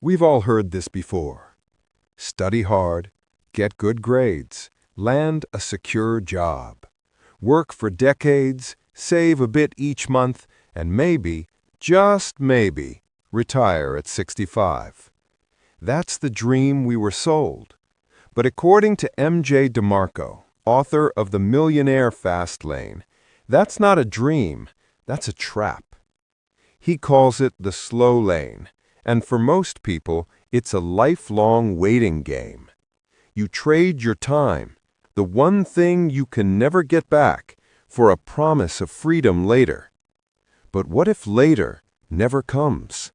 We've all heard this before. Study hard, get good grades, land a secure job. Work for decades, save a bit each month, and maybe, just maybe, retire at 65. That's the dream we were sold. But according to M.J. DeMarco, author of The Millionaire Fastlane, that's not a dream, that's a trap. He calls it the slow lane, and for most people, it's a lifelong waiting game. You trade your time, the one thing you can never get back, for a promise of freedom later. But what if later never comes?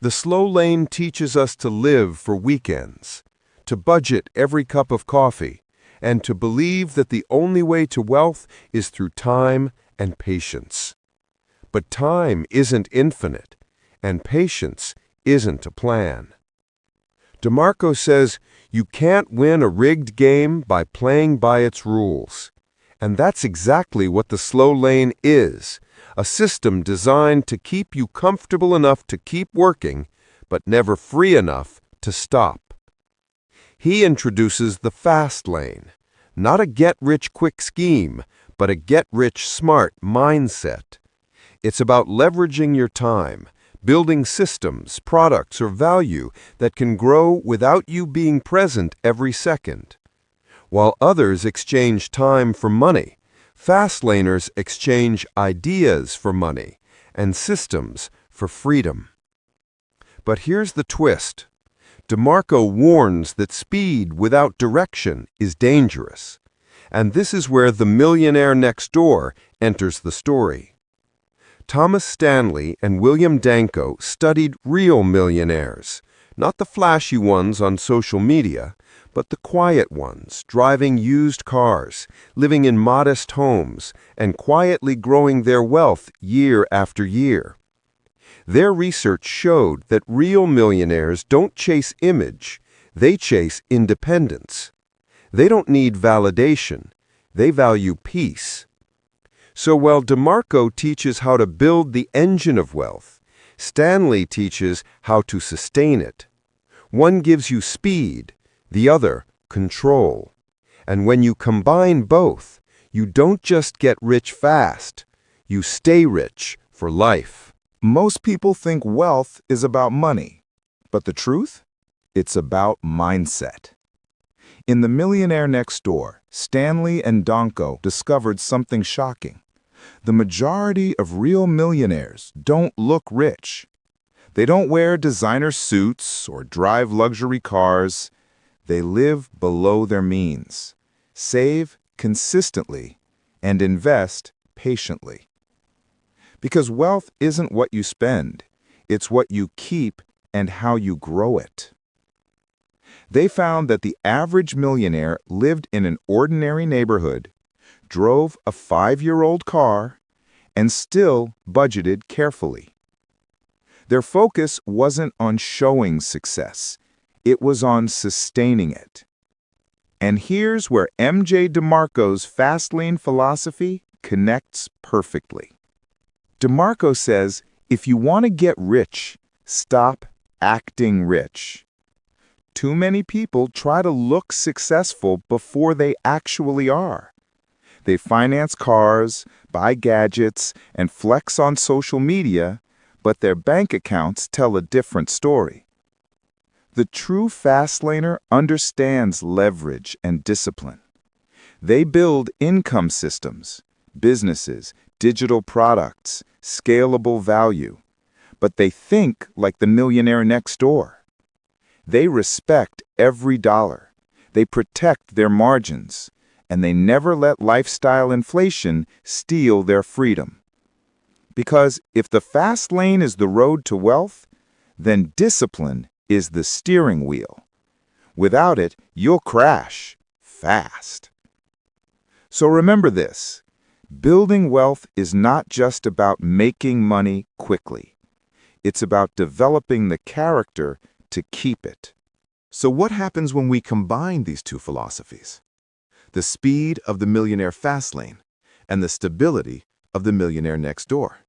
The slow lane teaches us to live for weekends, to budget every cup of coffee, and to believe that the only way to wealth is through time and patience. But time isn't infinite, and patience isn't a plan. DeMarco says you can't win a rigged game by playing by its rules. And that's exactly what the slow lane is, a system designed to keep you comfortable enough to keep working, but never free enough to stop. He introduces the fast lane, not a get-rich-quick scheme, but a get-rich-smart mindset. It's about leveraging your time, building systems, products, or value that can grow without you being present every second. While others exchange time for money, fastlaners exchange ideas for money and systems for freedom. But here's the twist. DeMarco warns that speed without direction is dangerous. And this is where the millionaire next door enters the story. Thomas Stanley and William Danko studied real millionaires, not the flashy ones on social media, but the quiet ones, driving used cars, living in modest homes, and quietly growing their wealth year after year. Their research showed that real millionaires don't chase image, they chase independence. They don't need validation, they value peace. So while DeMarco teaches how to build the engine of wealth, Stanley teaches how to sustain it. One gives you speed, the other control. And when you combine both, you don't just get rich fast, you stay rich for life. Most people think wealth is about money, but the truth? It's about mindset. In The Millionaire Next Door, Stanley and Danko discovered something shocking. The majority of real millionaires don't look rich. They don't wear designer suits or drive luxury cars. They live below their means, save consistently, and invest patiently. Because wealth isn't what you spend, it's what you keep and how you grow it. They found that the average millionaire lived in an ordinary neighborhood, drove a 5-year-old car, and still budgeted carefully. Their focus wasn't on showing success, it was on sustaining it. And here's where M.J. DeMarco's Fastlane philosophy connects perfectly. DeMarco says, if you want to get rich, stop acting rich. Too many people try to look successful before they actually are. They finance cars, buy gadgets, and flex on social media, but their bank accounts tell a different story. The true Fastlaner understands leverage and discipline. They build income systems, businesses, digital products, scalable value, but they think like the millionaire next door. They respect every dollar. They protect their margins, and they never let lifestyle inflation steal their freedom. Because if the fast lane is the road to wealth, then discipline is the steering wheel. Without it, you'll crash fast. So remember this. Building wealth is not just about making money quickly. It's about developing the character to keep it. So what happens when we combine these two philosophies? The speed of the millionaire fastlane and the stability of the millionaire next door.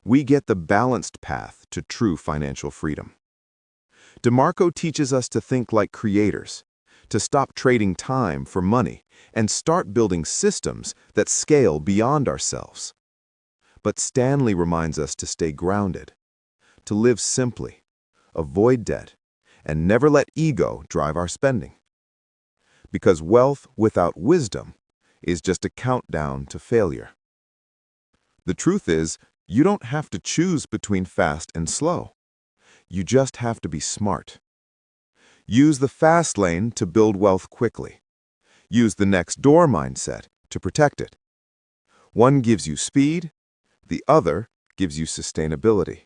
We get the balanced path to true financial freedom. DeMarco teaches us to think like creators, to stop trading time for money, and start building systems that scale beyond ourselves. But Stanley reminds us to stay grounded, to live simply, avoid debt, and never let ego drive our spending. Because wealth without wisdom is just a countdown to failure. The truth is, you don't have to choose between fast and slow. You just have to be smart. Use the fast lane to build wealth quickly. Use the next door mindset to protect it. One gives you speed, the other gives you sustainability.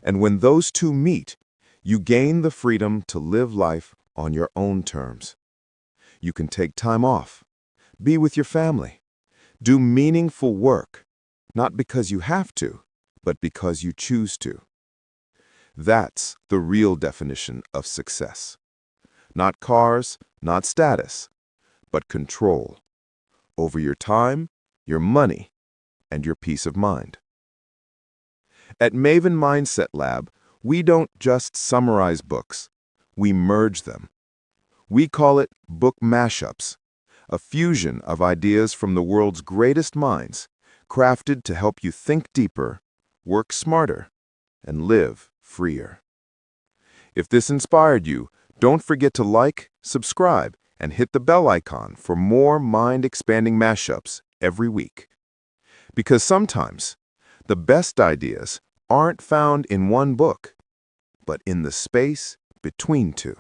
And when those two meet, you gain the freedom to live life on your own terms. You can take time off, be with your family, do meaningful work, not because you have to, but because you choose to. That's the real definition of success. Not cars, not status, but control over your time, your money, and your peace of mind. At Maven Mindset Lab, we don't just summarize books, we merge them. We call it book mashups, a fusion of ideas from the world's greatest minds, crafted to help you think deeper, work smarter, and live freer. If this inspired you, don't forget to like, subscribe, and hit the bell icon for more mind-expanding mashups every week. Because sometimes, the best ideas aren't found in one book, but in the space between two.